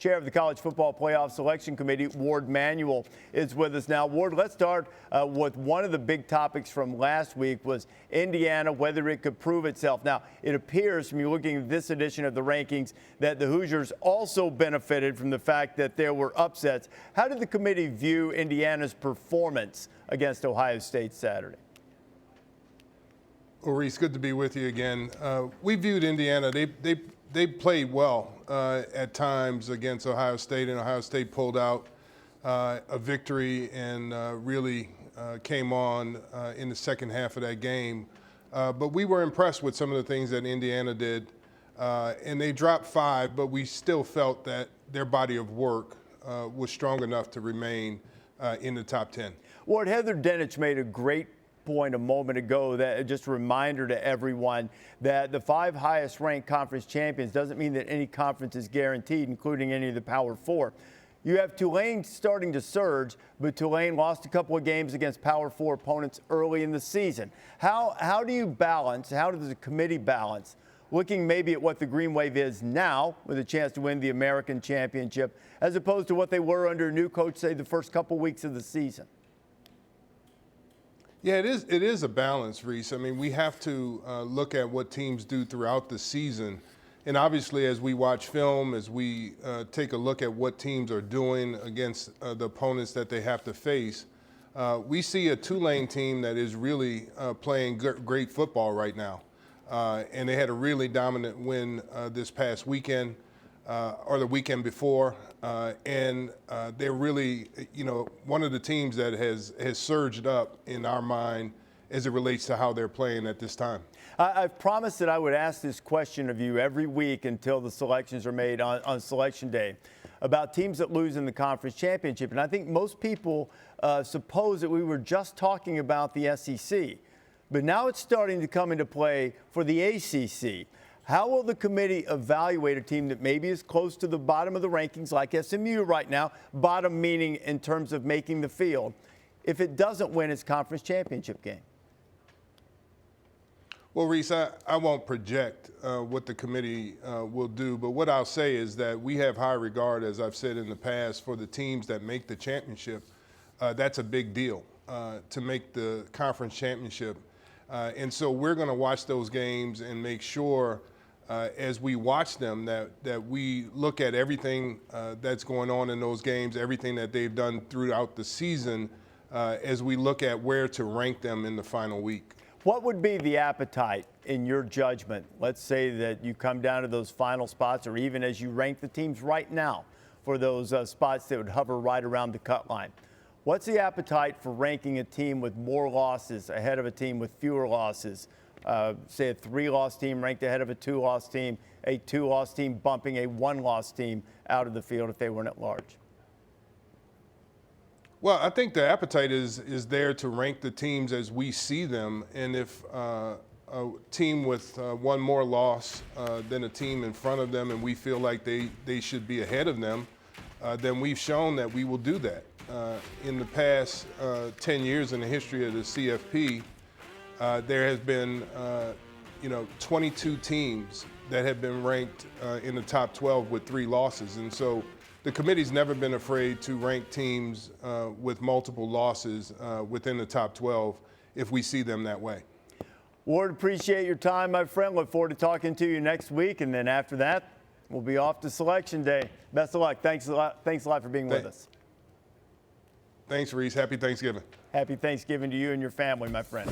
Chair of the College Football Playoff Selection Committee, Warde Manuel, is with us now. Warde, let's start with one of the big topics from last week was Indiana, whether it could prove itself. Now, it appears from you looking at this edition of the rankings that the Hoosiers also benefited from the fact that there were upsets. How did the committee view Indiana's performance against Ohio State Saturday? Well, Reese, good to be with you again. We viewed Indiana. They played well at times against Ohio State, and Ohio State pulled out a victory and really came on in the second half of that game. But we were impressed with some of the things that Indiana did. And they dropped 5, but we still felt that their body of work was strong enough to remain in the top 10. Warde, Heather Dinich made a great point a moment ago, that just a reminder to everyone that the 5 highest ranked conference champions doesn't mean that any conference is guaranteed, including any of the Power 4. You have Tulane starting to surge, but Tulane lost a couple of games against Power 4 opponents early in the season. How do you balance, how does the committee balance looking maybe at what the Green Wave is now with a chance to win the American Championship as opposed to what they were under a new coach, say, the first couple weeks of the season? Yeah, it is a balance, Reese. I mean, we have to look at what teams do throughout the season. And obviously, as we watch film, as we take a look at what teams are doing against the opponents that they have to face, we see a Tulane team that is really playing great football right now. And they had a really dominant win this past weekend or the weekend before. And they're really, one of the teams that has surged up in our mind as it relates to how they're playing at this time. I've promised that I would ask this question of you every week until the selections are made on Selection Day about teams that lose in the conference championship. And I think most people suppose that we were just talking about the SEC. But now it's starting to come into play for the ACC. How will the committee evaluate a team that maybe is close to the bottom of the rankings, like SMU right now, bottom meaning in terms of making the field, if it doesn't win its conference championship game? Well, Reese, I won't project what the committee will do, but what I'll say is that we have high regard, as I've said in the past, for the teams that make the championship. That's a big deal to make the conference championship. And so we're going to watch those games and make sure as we watch them that we look at everything that's going on in those games, everything that they've done throughout the season as we look at where to rank them in the final week. What would be the appetite in your judgment? Let's say that you come down to those final spots, or even as you rank the teams right now for those spots that would hover right around the cut line. What's the appetite for ranking a team with more losses ahead of a team with fewer losses? Say a 3-loss team ranked ahead of a 2-loss team, a 2-loss team bumping a 1-loss team out of the field if they weren't at large. Well, I think the appetite is there to rank the teams as we see them. And if a team with one more loss than a team in front of them and we feel like they should be ahead of them, then we've shown that we will do that. In the past 10 years in the history of the CFP, there has been 22 teams that have been ranked in the top 12 with 3 losses. And so the committee's never been afraid to rank teams with multiple losses within the top 12 if we see them that way. Warde, appreciate your time, my friend. Look forward to talking to you next week. And then after that, we'll be off to Selection Day. Best of luck. Thanks a lot for being with us. Thanks, Reese. Happy Thanksgiving. Happy Thanksgiving to you and your family, my friend.